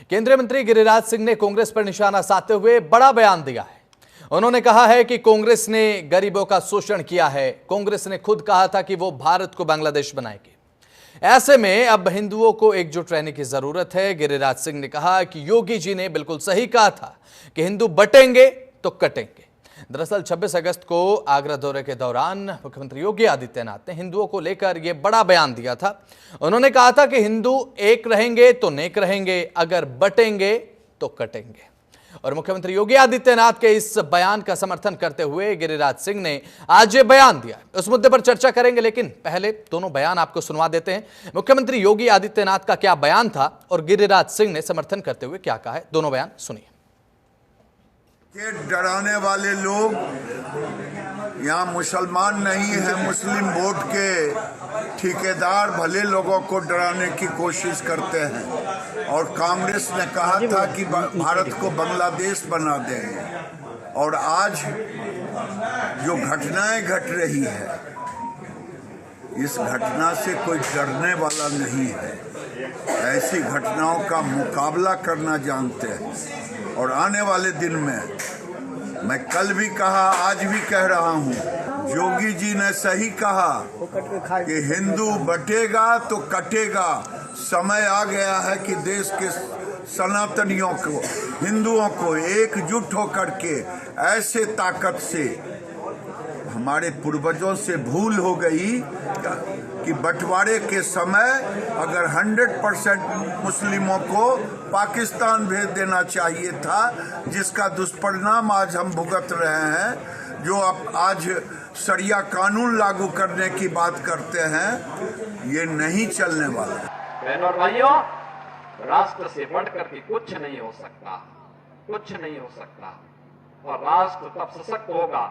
केंद्रीय मंत्री गिरिराज सिंह ने कांग्रेस पर निशाना साधते हुए बड़ा बयान दिया है। उन्होंने कहा है कि कांग्रेस ने गरीबों का शोषण किया है। कांग्रेस ने खुद कहा था कि वो भारत को बांग्लादेश बनाएगी। ऐसे में अब हिंदुओं को एकजुट रहने की जरूरत है। गिरिराज सिंह ने कहा कि योगी जी ने बिल्कुल सही कहा था कि हिंदू बटेंगे तो कटेंगे। दरअसल 26 अगस्त को आगरा दौरे के दौरान मुख्यमंत्री योगी आदित्यनाथ ने हिंदुओं को लेकर यह बड़ा बयान दिया था। उन्होंने कहा था कि हिंदू एक रहेंगे तो नेक रहेंगे, अगर बटेंगे तो कटेंगे। और मुख्यमंत्री योगी आदित्यनाथ के इस बयान का समर्थन करते हुए गिरिराज सिंह ने आज ये बयान दिया। उस मुद्दे पर चर्चा करेंगे, लेकिन पहले दोनों बयान आपको सुनवा देते हैं। मुख्यमंत्री योगी आदित्यनाथ का क्या बयान था और गिरिराज सिंह ने समर्थन करते हुए क्या कहा है, दोनों बयान सुनिए। के डराने वाले लोग यहाँ मुसलमान नहीं है, मुस्लिम वोट के ठेकेदार भले लोगों को डराने की कोशिश करते हैं। और कांग्रेस ने कहा था कि भारत को बांग्लादेश बना देंगे, और आज जो घटनाएं घट रही है, इस घटना से कोई डरने वाला नहीं है। ऐसी घटनाओं का मुकाबला करना जानते हैं। और आने वाले दिन में, मैं कल भी कहा, आज भी कह रहा हूं, योगी जी ने सही कहा कि हिंदू बटेगा तो कटेगा। समय आ गया है कि देश के सनातनियों को, हिंदुओं को एकजुट होकर के ऐसे ताकत से, हमारे पूर्वजों से भूल हो गई कि बंटवारे के समय अगर 100% मुस्लिमों को पाकिस्तान भेज देना चाहिए था, जिसका दुष्परिणाम आज हम भुगत रहे हैं। जो आज शरिया कानून लागू करने की बात करते हैं, ये नहीं चलने वाला। बहनों और भाइयों, राष्ट्र से बढ़कर के कुछ नहीं हो सकता, कुछ नहीं हो सकता। और राष्ट्र तब सशक्त होगा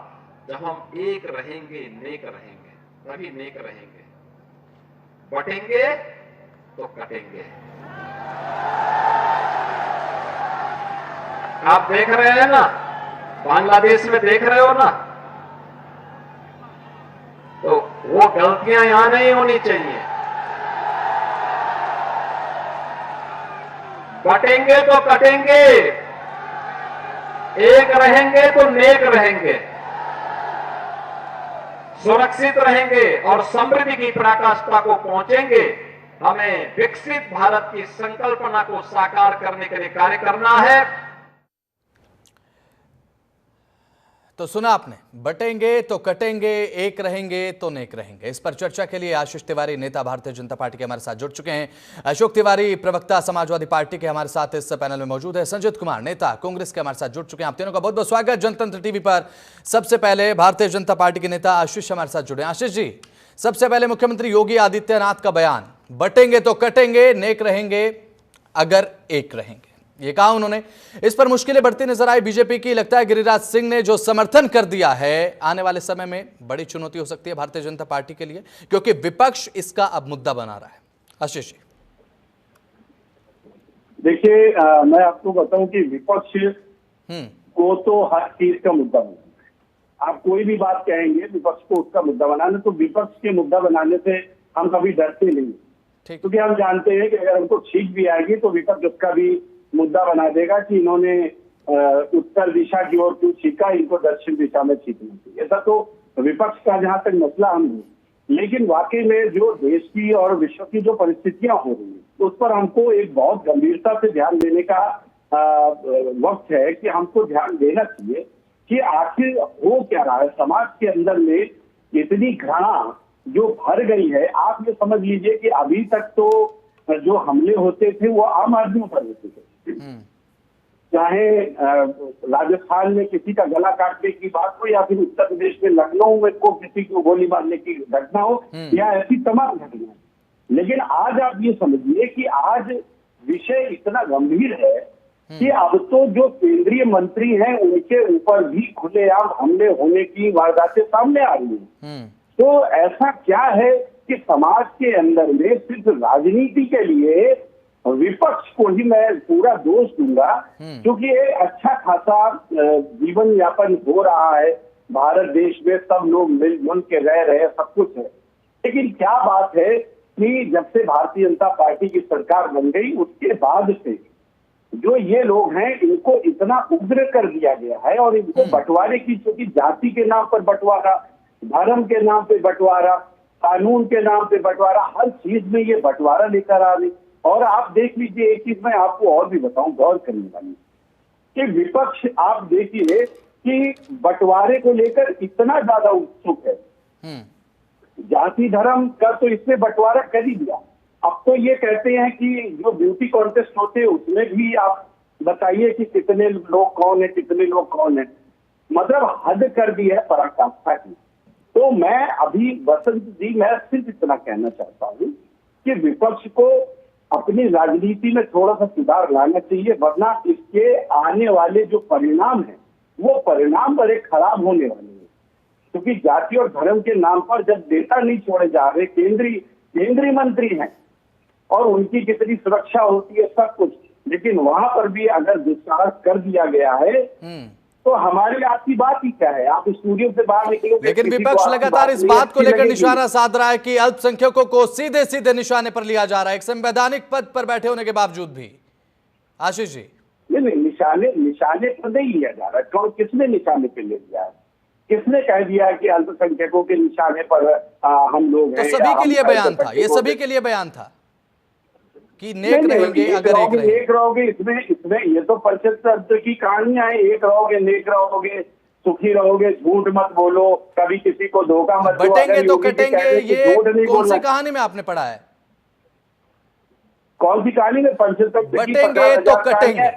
जब हम एक रहेंगे, नेक रहेंगे, तभी नेक रहेंगे। बटेंगे तो कटेंगे। आप देख रहे हैं ना, बांग्लादेश में देख रहे हो ना, तो वो गलतियां यहां नहीं होनी चाहिए। बटेंगे तो कटेंगे, एक रहेंगे तो नेक रहेंगे, सुरक्षित रहेंगे और समृद्धि की पराकाष्ठा को पहुंचेंगे। हमें विकसित भारत की संकल्पना को साकार करने के लिए कार्य करना है। तो सुना आपने, बटेंगे तो कटेंगे, एक रहेंगे तो नेक रहेंगे। इस पर चर्चा के लिए आशीष तिवारी, नेता भारतीय जनता पार्टी के, हमारे साथ जुड़ चुके हैं। अशोक तिवारी, प्रवक्ता समाजवादी पार्टी के, हमारे साथ इस पैनल में मौजूद है। संजीत कुमार, नेता कांग्रेस के, हमारे साथ जुड़ चुके हैं। आप तीनों का बहुत बहुत स्वागत जनतंत्र टीवी पर। सबसे पहले भारतीय जनता पार्टी के नेता आशीष हमारे साथ जुड़े। आशीष जी, सबसे पहले मुख्यमंत्री योगी आदित्यनाथ का बयान, बटेंगे तो कटेंगे, नेक रहेंगे अगर एक रहेंगे, ये कहा उन्होंने। इस पर मुश्किलें बढ़ती नजर आई बीजेपी की। लगता है गिरिराज सिंह ने जो समर्थन कर दिया है, आने वाले समय में बड़ी चुनौती हो सकती है भारतीय जनता पार्टी के लिए, क्योंकि विपक्ष इसका अब मुद्दा बना रहा है। आशीष जी, देखिए, मैं आपको बताऊं कि विपक्ष को तो हर चीज का मुद्दा बना, आप कोई भी बात कहेंगे विपक्ष को उसका मुद्दा बनाना, तो विपक्ष के मुद्दा बनाने से हम कभी डरते नहीं, क्योंकि हम जानते हैं कि अगर हमको छींक भी आएगी तो विपक्ष उसका भी मुद्दा बना देगा कि इन्होंने उत्तर दिशा की ओर क्यों छींका, इनको दक्षिण दिशा में छींकना चाहिए। ऐसा तो विपक्ष का जहां तक मसला हम नहीं, लेकिन वाकई में जो देश की और विश्व की जो परिस्थितियां हो रही है, उस पर हमको एक बहुत गंभीरता से ध्यान देने का वक्त है कि हमको ध्यान देना चाहिए कि आखिर हो क्या रहा है। समाज के अंदर में इतनी घृणा जो भर गई है, आप ये समझ लीजिए कि अभी तक तो जो हमले होते थे वो आम आदमियों पर होते थे, चाहे राजस्थान में किसी का गला काटने की बात हो, या फिर उत्तर प्रदेश में लखनऊ में को किसी को गोली मारने की घटना हो, या ऐसी तमाम घटनाएं। लेकिन आज आप ये समझिए कि आज विषय इतना गंभीर है कि अब तो जो केंद्रीय मंत्री हैं उनके ऊपर भी खुलेआम हमले होने की वारदातें सामने आ रही हैं। तो ऐसा क्या है कि समाज के अंदर में सिर्फ राजनीति के लिए विपक्ष को ही मैं पूरा दोष दूंगा, क्योंकि एक अच्छा खासा जीवन यापन हो रहा है भारत देश में, सब लोग मिलजुल के रह रहे, सब कुछ है। लेकिन क्या बात है कि जब से भारतीय जनता पार्टी की सरकार बन गई, उसके बाद से जो ये लोग हैं इनको इतना उग्र कर दिया गया है, और इनको बंटवारे की, चूंकि जाति के नाम पर बंटवारा, धर्म के नाम पे बंटवारा, कानून के नाम पे बंटवारा, हर चीज में ये बंटवारा लेकर आ रही। और आप देख लीजिए, एक चीज मैं आपको और भी बताऊं गौर करने वाली, कि विपक्ष आप देखिए कि बंटवारे को लेकर इतना ज्यादा उत्सुक है। जाति धर्म का तो इसने बंटवारा कर ही दिया। अब तो ये कहते हैं कि जो ब्यूटी कॉन्टेस्ट होते हैं उसमें भी आप बताइए कि कितने लोग कौन है, कितने लोग कौन है। मतलब हद कर दी है पराकाष्ठा की। तो मैं अभी वसंत जी, मैं सिर्फ इतना कहना चाहता हूँ कि विपक्ष को अपनी राजनीति में थोड़ा सा सुधार लाना चाहिए, वरना इसके आने वाले जो परिणाम है वो परिणाम बड़े खराब होने वाले हैं। क्योंकि जाति और धर्म के नाम पर जब नेता नहीं छोड़े जा रहे, केंद्रीय मंत्री हैं और उनकी कितनी सुरक्षा होती है सब कुछ, लेकिन वहां पर भी अगर दुस्साहस कर दिया गया है तो हमारी आपकी बात ही क्या है। आप स्टूडियो से बाहर निकलोगे, लेकिन विपक्ष लगातार इस बात को लेकर निशाना साध रहा है कि अल्पसंख्यकों को सीधे सीधे निशाने पर लिया जा रहा है, एक संवैधानिक पद पर बैठे होने के बावजूद भी। आशीष जी, नहीं, निशाने पर नहीं लिया जा रहा है। कौन, किसने निशाने पे ले लिया है? किसने कह दिया कि अल्पसंख्यकों के निशाने पर हम लोग हैं? तो सभी के लिए बयान था, ये सभी के लिए बयान था कि नेक रहेंगे अगर एक रहोगे। इसमें ये तो पंचायत की कहानियां हैं। एक रहोगे, नेक रहोगे, सुखी रहोगे, झूठ मत बोलो, कभी किसी को धोखा मत दो, बटेंगे तो कटेंगे, ये कौन सी कहानी में आपने पढ़ा है? कौन सी कहानी में? पंचायत बटेंगे तो कटेंगे।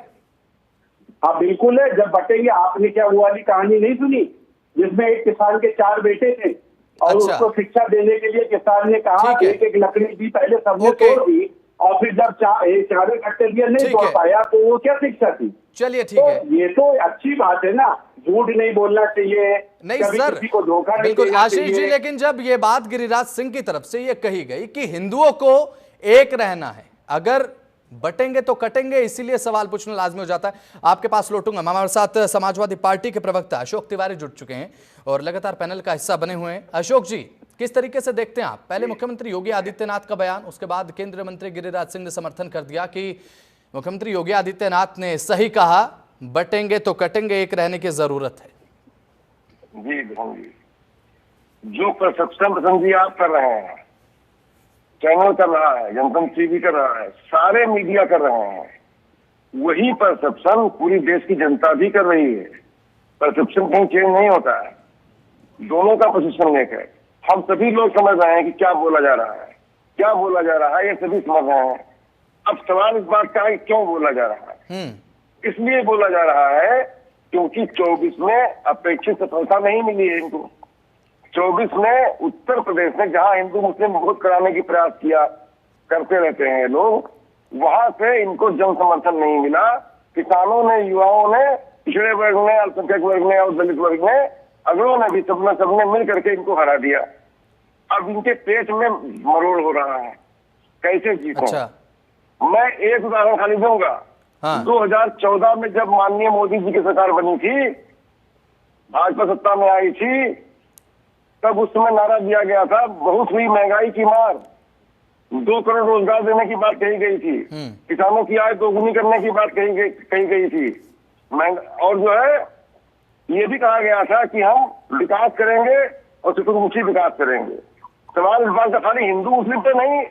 हाँ बिल्कुल है, जब बटेंगे। आपने क्या वो वाली कहानी नहीं सुनी जिसमें एक किसान के 4 बेटे थे और उसको शिक्षा देने के लिए किसान ने कहा एक एक लकड़ी दी, पहले सबने तोड़ दी और फिर जब चारे कट्टे दिए नहीं तोड़ पाया तो वो क्या शिक्षा थी? चलिए ठीक है, ये तो अच्छी बात है ना, झूठ नहीं बोलना चाहिए, नहीं सर, किसी को धोखा नहीं बिल्कुल देना आशीष जी। लेकिन जब ये बात गिरिराज सिंह की तरफ से ये कही गई कि हिंदुओं को एक रहना है, अगर बटेंगे तो कटेंगे, इसीलिए सवाल पूछना लाजमी हो जाता है। आपके पास लौटूंगा। हमारे साथ समाजवादी पार्टी के प्रवक्ता अशोक तिवारी जुड़ चुके हैं और लगातार पैनल का हिस्सा बने हुए हैं। अशोक जी, किस तरीके से देखते हैं आप? पहले मुख्यमंत्री योगी आदित्यनाथ का बयान, उसके बाद केंद्रीय मंत्री गिरिराज सिंह ने समर्थन कर दिया कि मुख्यमंत्री योगी आदित्यनाथ ने सही कहा, बटेंगे तो कटेंगे, एक रहने की जरूरत है। जी जो परसेप्शन जी आप कर रहे हैं, चैनल कर रहा है, जनतंत्र टीवी कर रहा है, सारे मीडिया कर रहे हैं, वही परसेप्शन पूरी देश की जनता भी कर रही है। परसेप्शन कहीं चेंज नहीं होता है, दोनों का पोजीशन लेकर हम सभी लोग समझ रहे हैं कि क्या बोला जा रहा है, क्या बोला जा रहा है, ये सभी समझ रहे हैं। अब सवाल इस बात का है क्यों बोला जा रहा है। इसलिए बोला जा रहा है क्योंकि 24 में अपेक्षित सफलता नहीं मिली है इनको। 24 में उत्तर प्रदेश में जहां हिंदू मुस्लिम वोट कराने की प्रयास किया करते रहते हैं लोग, वहां से इनको जन समर्थन नहीं मिला। किसानों ने, युवाओं ने, पिछड़े वर्ग ने, अल्पसंख्यक वर्ग ने और दलित वर्ग ने, अगलों ने भी, सबने मिल करके इनको हरा दिया। अब इनके पेट में मरोड़ हो रहा है, कैसे जीतों। अच्छा। मैं एक उदाहरण खाली दूंगा। 2014 में जब माननीय मोदी जी की सरकार बनी थी, भाजपा सत्ता में आई थी, तब उस समय नारा दिया गया था, बहुत हुई महंगाई की मार, 2 करोड़ रोजगार देने की बात कही गई थी, किसानों की आय दोगुनी करने की बात कही गई थी, और जो है ये भी कहा गया था कि हम विकास करेंगे और चतुर्मुखी विकास करेंगे। सवाल इस बात का खाली हिंदू मुस्लिम पे नहीं,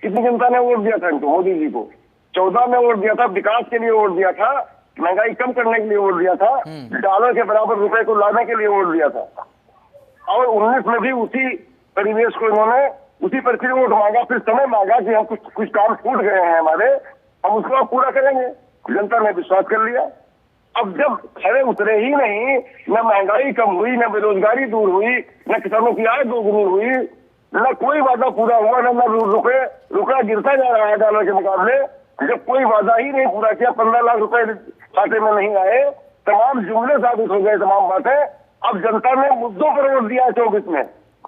कितनी जनता ने वोट दिया था इनको, मोदी जी को 14 में वोट दिया था, विकास के लिए वोट दिया था, महंगाई कम करने के लिए वोट दिया था, डॉलर के बराबर रुपए को लाने के लिए वोट दिया था, और 19 में भी उसी परिवेश को इन्होंने, उसी पर फिर वोट मांगा, फिर समय मांगा कि हम कुछ काम छूट गए हैं हमारे, हम उसको अब पूरा करेंगे। जनता ने विश्वास कर लिया। अब जब खड़े उतरे ही नहीं, न महंगाई कम हुई, न बेरोजगारी दूर हुई, न किसानों की आय दोगुनी हुई, न कोई वादा पूरा हुआ, न रुपया गिरता जा रहा है डॉलर के मुकाबले। जब कोई वादा ही नहीं पूरा किया, 15 लाख रुपए खाते में नहीं आए, तमाम जुमले साबित हो गए, तमाम बातें। अब जनता ने मुद्दों पर वोट दिया है 24 में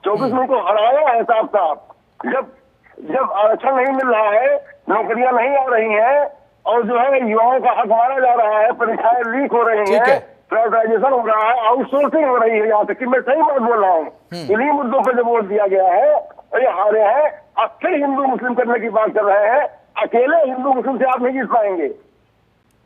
उनको हराया है साफ साफ। जब आरक्षण नहीं मिल रहा है, नौकरियां नहीं आ रही हैं, और जो है युवाओं का हक मारा जा रहा है, परीक्षाएं लीक हो रही हैं, प्राइवेटाइजेशन हो रहा है, आउटसोर्सिंग हो रही है, यहाँ तक कि मैं सही बात बोल रहा हूँ। इन्हीं मुद्दों पर जब वोट दिया गया है और ये हारे हैं, अब फिर हिंदू मुस्लिम करने की बात कर रहे हैं। अकेले हिंदू मुस्लिम से आप नहीं जीत पाएंगे।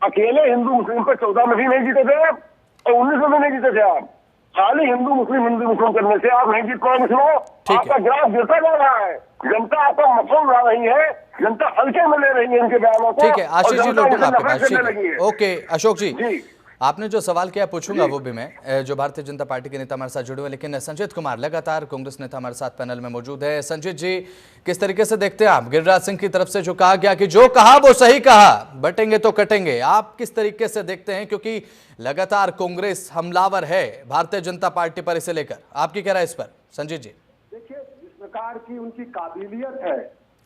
अकेले हिंदू मुस्लिम पे 14 में भी नहीं जीते थे और 19 में नहीं जीते थे आप। खाली हिंदू मुस्लिम करने से आप नहीं जीत पाओगे। सुनो, आपका ग्राफ गिरता जा रहा है, जनता आपका मतलब ला रही है, जनता हल्के में ले रही है इनके बयानों को। ठीक है आशीष जी, लौटूंगा आपके पास। ठीक लगी है, है। ओके अशोक जी, जी। आपने जो सवाल किया पूछूंगा वो भी मैं, जो भारतीय जनता पार्टी के नेता हमारे साथ जुड़े हुए। लेकिन संजीत कुमार लगातार कांग्रेस नेता हमारे साथ पैनल में मौजूद है। संजीत जी, किस तरीके से देखते हैं आप गिरिराज सिंह की तरफ से जो कहा गया कि जो कहा वो सही कहा, बटेंगे तो कटेंगे, आप किस तरीके से देखते हैं? क्योंकि लगातार कांग्रेस हमलावर है भारतीय जनता पार्टी पर, इसे लेकर आपकी क्या राय इस पर संजीत जी? देखिए, जिस प्रकार की उनकी काबिलियत है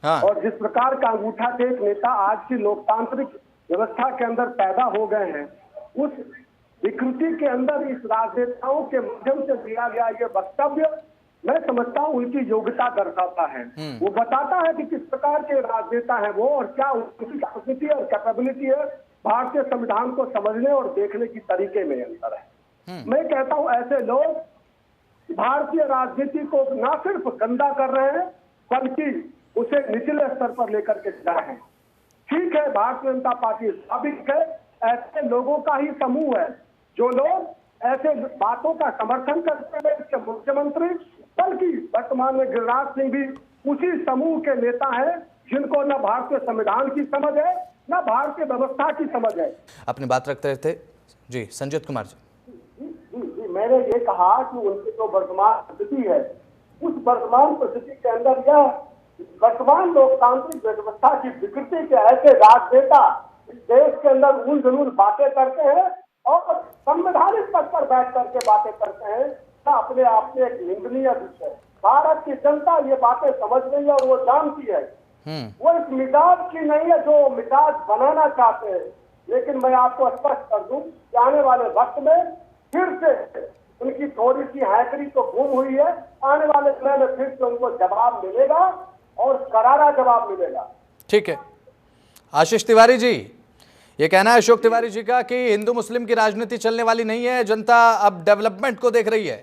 हाँ। और जिस प्रकार का अंगूठा टेक नेता आज की लोकतांत्रिक व्यवस्था के अंदर पैदा हो गए हैं, उस विकृति के अंदर इस राजनेताओं के माध्यम से दिया गया ये वक्तव्य मैं समझता हूँ उनकी योग्यता दर्शाता है। वो बताता है कि किस प्रकार के राजनेता है वो और क्या उनकी कैपेसिटी और कैपेबिलिटी है। भारतीय संविधान को समझने और देखने की तरीके में अंतर है। मैं कहता हूँ ऐसे लोग भारतीय राजनीति को न सिर्फ गंदा कर रहे हैं बल्कि उसे निचले स्तर पर लेकर के जा रहे हैं। ठीक है, भारतीय जनता पार्टी साबित है, ऐसे लोगों का ही समूह है जो लोग ऐसे बातों का समर्थन करते हैं। इसके मुख्यमंत्री बल्कि वर्तमान में गिरिराज सिंह भी उसी समूह के नेता हैं जिनको न भारतीय संविधान की समझ है न भारतीय व्यवस्था की समझ है। अपनी बात रखते रहते जी संजीत कुमार जी। जी, मैंने ये कहा कि उनकी जो वर्तमान स्थिति है, उस वर्तमान परिस्थिति के अंदर यह वर्तमान लोकतांत्रिक व्यवस्था की विकृति के ऐसे राजनेता इस देश के अंदर उन जरूर बातें करते हैं और संवैधानिक पद पर बैठ करके बातें करते हैं, ना अपने आप में एक निंदनीय विषय। भारत की जनता ये बातें समझ रही है और वो जानती है। वो इस मिजाज की नहीं है जो मिजाज बनाना चाहते हैं। लेकिन मैं आपको स्पष्ट कर दूं कि आने वाले वक्त में फिर से उनकी थोड़ी सी हैकरी तो गुम हुई है। आने वाले समय में फिर से उनको जवाब मिलेगा और करारा जवाब मिलेगा। ठीक है आशीष तिवारी जी, ये कहना है अशोक तिवारी जी का कि हिंदू मुस्लिम की राजनीति चलने वाली नहीं है, जनता अब डेवलपमेंट को देख रही है।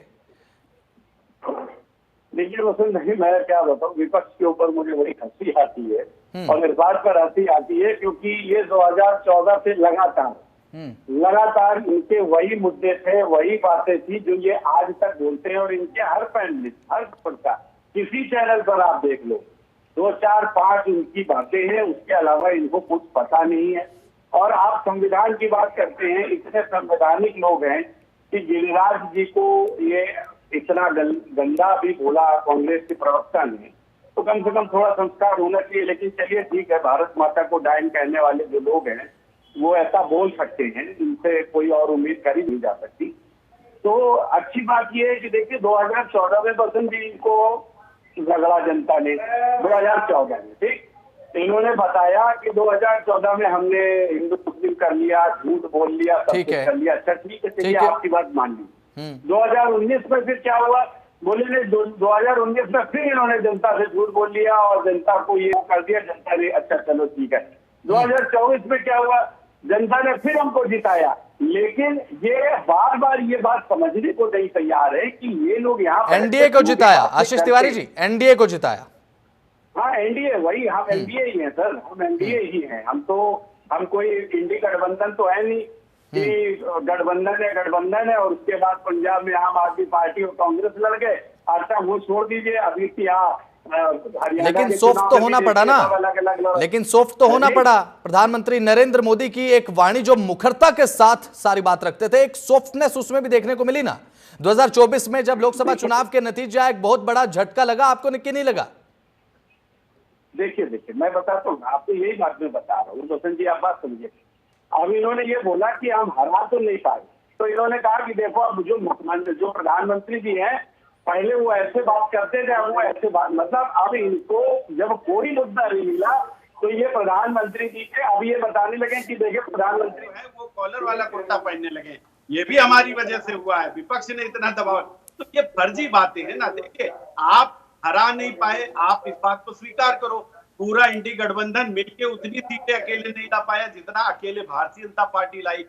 देखिए वसंत नहीं, मैं क्या बताऊं, विपक्ष के ऊपर मुझे बड़ी हंसी आती है और इस बात पर हंसी आती है क्योंकि ये 2014 से लगातार इनके वही मुद्दे थे, वही बातें थी जो ये आज तक बोलते हैं। और इनके हर पैनलिस्ट, हर प्रकार किसी चैनल पर आप देख लो, 2, 4, 5 इनकी बातें हैं, उसके अलावा इनको कुछ पता नहीं है। और आप संविधान की बात करते हैं, इतने संवैधानिक लोग हैं कि गिरिराज जी को ये इतना गंदा भी बोला कांग्रेस के प्रवक्ता ने, तो कम से कम थोड़ा संस्कार होना चाहिए। लेकिन चलिए ठीक है, भारत माता को डायन कहने वाले जो लोग हैं वो ऐसा बोल सकते हैं, इनसे कोई और उम्मीद करी नहीं जा सकती। तो अच्छी बात यह है कि देखिए 2014 में बसंत जी को झगड़ा जनता ने 2014 में, ठीक, इन्होंने बताया कि 2014 में हमने हिंदू मुस्लिम कर लिया, झूठ बोल लिया, सब कुछ कर लिया। अच्छा ठीक है, चलिए आपकी बात मान ली। 2019 में फिर क्या हुआ, बोले ने 2019 में फिर इन्होंने जनता से झूठ बोल लिया और जनता को ये कर दिया। जनता ने अच्छा चलो ठीक है। 2024 में क्या हुआ, जनता ने फिर हमको जिताया। लेकिन ये बार बार ये बात समझने को नहीं तैयार है कि ये लोग यहाँ एनडीए को जिताया। आशीष तिवारी जी, एनडीए को जिताया। हाँ एनडीए, वही हम एनडीए ही हैं सर, हम एनडीए ही हैं। हम कोई इंडी गठबंधन तो है नहीं कि गठबंधन है और उसके बाद पंजाब में आम आदमी पार्टी और कांग्रेस लड़ गए। अच्छा वो छोड़ दीजिए, अभी लेकिन सॉफ्ट तो होना पड़ा ना, लेकिन सॉफ्ट तो होना पड़ा। प्रधानमंत्री नरेंद्र मोदी की एक वाणी जो मुखरता के साथ सारी बात रखते थे, एक सॉफ्टनेस उसमें भी देखने को मिली ना। 2024 में जब लोकसभा चुनाव के नतीजे आए, एक बहुत बड़ा झटका लगा आपको कि नहीं लगा? देखिए मैं बताता हूँ आपको, यही बात मैं बता रहा हूँ बसंत जी, आप बात समझिए। अब इन्होंने ये बोला कि हम हरा तो नहीं पाए, तो इन्होंने कहा कि देखो अब जो प्रधानमंत्री जी हैं पहले वो ऐसे बात करते थे, अब वो ऐसे बात, मतलब अब इनको जब कोई मुद्दा नहीं मिला तो ये प्रधानमंत्री जी के अब ये बताने लगे कि देखिए प्रधानमंत्री है वो कॉलर वाला कुर्ता पहनने लगे, ये भी हमारी वजह से हुआ है, विपक्ष ने इतना दबाव। तो ये फर्जी बातें हैं ना। देखिए आप हरा नहीं पाए, आप इस बात को स्वीकार करो। पूरा इंडी गठबंधन मिलके उतनी सीटें अकेले नहीं ला पाया जितना अकेले भारतीय जनता पार्टी लाई।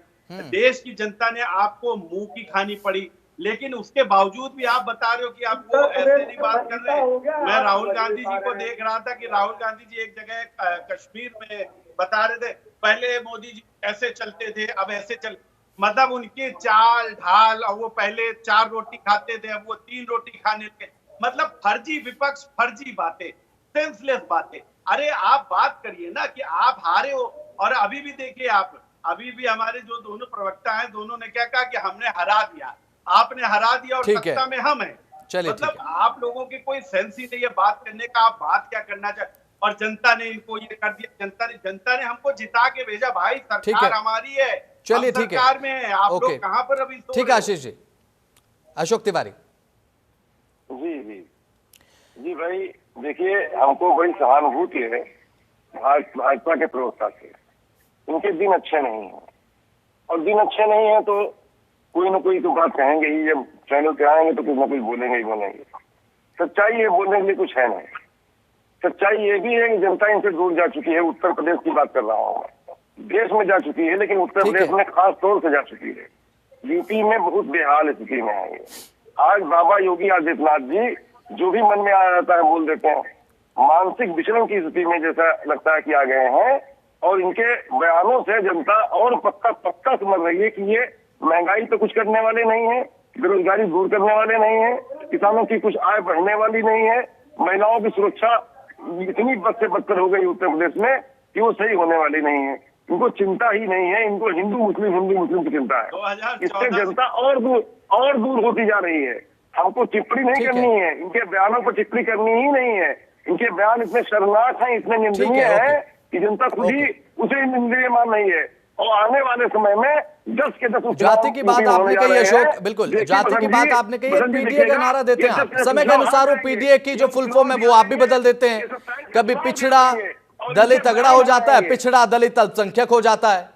देश की जनता ने आपको मुंह की खानी पड़ी, लेकिन उसके बावजूद भी आप बता रहे हो कि आप वो ऐसे नहीं बात कर रहे। मैं राहुल गांधी जी को देख रहा था कि राहुल गांधी जी एक जगह कश्मीर में बता रहे थे पहले मोदी जी ऐसे चलते थे, अब ऐसे चल, मतलब उनके चाल ढाल, और वो पहले 4 रोटी खाते थे, अब वो 3 रोटी खाने लगे। मतलब फर्जी विपक्ष, फर्जी बातें, सेंसलेस बातें। अरे आप बात करिए ना कि आप हारे हो। और अभी भी देखिए, आप अभी भी हमारे जो दोनों प्रवक्ता हैं, दोनों ने क्या कहा कि हमने हरा दिया, आपने हरा दिया और सत्ता में हम हैं। मतलब आप लोगों के कोई सेंस ही नहीं है बात करने का, आप बात क्या करना चाहते। और जनता ने इनको ये कर दिया, जनता ने हमको जिता के भेजा भाई, सरकार हमारी है। चलिए ठीक है, सरकार में है, आप लोग कहां पर अभी? ठीक है आशीष जी। अशोक तिवारी जी जी जी भाई, देखिए हमको बड़ी सहानुभूति है भाजपा के प्रवक्ता से। उनके दिन अच्छे नहीं है, और दिन अच्छे नहीं है तो कोई ना कोई तो बात कहेंगे ही। जब चैनल पे आएंगे तो कुछ ना कुछ बोलेंगे ही बोलेंगे। सच्चाई है, बोलने के लिए कुछ है नहीं। सच्चाई ये भी है कि जनता इनसे दूर जा चुकी है। उत्तर प्रदेश की बात कर रहा हूँ, देश में जा चुकी है, लेकिन उत्तर प्रदेश में खास तौर से जा चुकी है। यूपी में बहुत बेहाल स्थिति में है। आज बाबा योगी आदित्यनाथ जी जो भी मन में आ जाता है बोल देते हैं। मानसिक विचलन की स्थिति में जैसा लगता है कि आ गए हैं, और इनके बयानों से जनता और पक्का समझ रही है कि ये महंगाई तो कुछ करने वाले नहीं है, बेरोजगारी दूर करने वाले नहीं है, किसानों की कुछ आय बढ़ने वाली नहीं है, महिलाओं की सुरक्षा इतनी बद से बदतर हो गई उत्तर प्रदेश में कि वो सही होने वाली नहीं है। इनको चिंता ही नहीं है, इनको हिंदू मुस्लिम की चिंता है। इससे जनता और दूर होती जा रही है। हमको टिप्पणी नहीं करनी है, इनके बयानों पर टिप्पणी करनी ही नहीं है। इनके बयान इतने शर्मनाक हैं, इतने निंदनीय है कि जनता खुद ही उसे निंदनीय मान रही है। और आने वाले समय में 10 के 10 जाति की बात आपने कही अशोक, बिल्कुल जाति की बात आपने कही है। पीडीए का नारा देते हैं आप, समय के अनुसार वो पीडीए की जो फुल फॉर्म है वो आप भी बदल देते हैं। कभी पिछड़ा दलित तगड़ा हो जाता है, पिछड़ा दलित अल्पसंख्यक हो जाता है।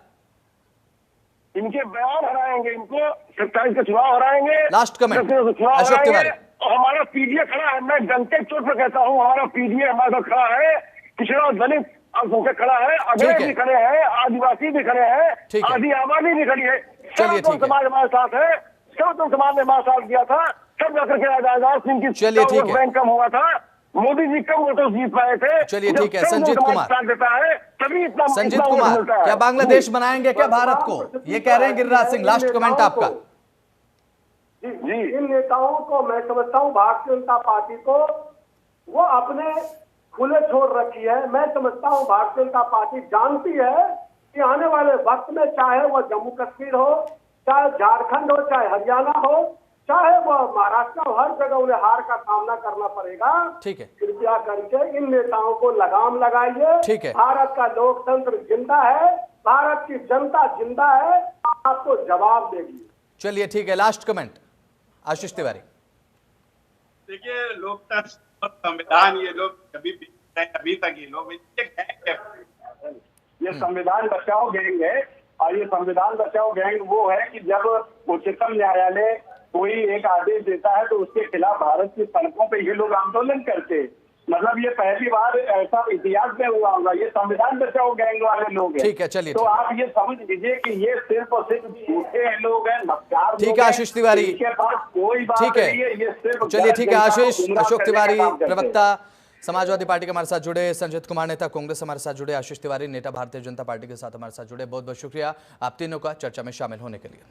इनके बयान हराएंगे, इनको 27 का चुनाव हराएंगे। Last comment Ashok Tiwari. और हमारा पीडीए खड़ा है, मैं डंके चोट पर कहता हूँ, हमारा पीडीए हमारा खड़ा है। पिछड़ा दलित अल्पसंख्यक खड़ा है, अगड़े भी खड़े हैं, आदिवासी भी खड़े हैं, आदि आबादी भी खड़ी है। सर्वोत्तम समाज हमारे साथ है। सर्वोत्तम समाज ने हमारा साथ दिया था, सब जाकर के राजा सिंह की बैंक कम हुआ था, मोदी जी कम वोटों जीत पाए थे। चलिए ठीक है, संजीत कुमार देता है तभी इतना। संजीत कुमार, क्या बांग्लादेश बनाएंगे क्या भारत को, ये कह रहे हैं गिरिराज सिंह। लास्ट कमेंट आपका। जी, इन नेताओं को मैं समझता हूँ, भारतीय जनता पार्टी को वो अपने खुले छोड़ रखी है। मैं समझता हूँ भारतीय जनता पार्टी जानती है कि आने वाले वक्त में चाहे वो जम्मू कश्मीर हो, चाहे झारखंड हो, चाहे हरियाणा हो, चाहे वो महाराष्ट्र हो, हर जगह उन्हें हार का सामना करना पड़ेगा। ठीक है, कृपया करके इन नेताओं को लगाम लगाइए। ठीक है, भारत का लोकतंत्र जिंदा है, भारत की जनता जिंदा है, आपको जवाब देगी। चलिए ठीक है, लास्ट कमेंट आशीष तिवारी। देखिए, लोकतंत्र और संविधान, ये लोग अभी तक ये लोग ये संविधान बचाओ गैंग है। और ये संविधान बचाओ गैंग वो है कि जब उच्चतम न्यायालय कोई एक आदेश देता है तो उसके खिलाफ भारत की सड़कों पे ये लोग आंदोलन करते। मतलब ये पहली बार ऐसा इतिहास में हुआ होगा। ये संविधान बचाओ गैंग वाले लोग हैं। ठीक है, चलिए तो आप ये समझ लीजिए कि ये सिर्फ और सिर्फ झूठे लोग हैं, नमस्कार। ठीक है आशीष तिवारी, इनके पास कोई बात नहीं है, ये सिर्फ। चलिए ठीक है आशीष। अशोक तिवारी प्रवक्ता समाजवादी पार्टी के हमारे साथ जुड़े, संजीत कुमार नेता कांग्रेस हमारे साथ जुड़े, आशीष तिवारी नेता भारतीय जनता पार्टी के साथ हमारे साथ जुड़े। बहुत बहुत शुक्रिया आप तीनों का चर्चा में शामिल होने के लिए।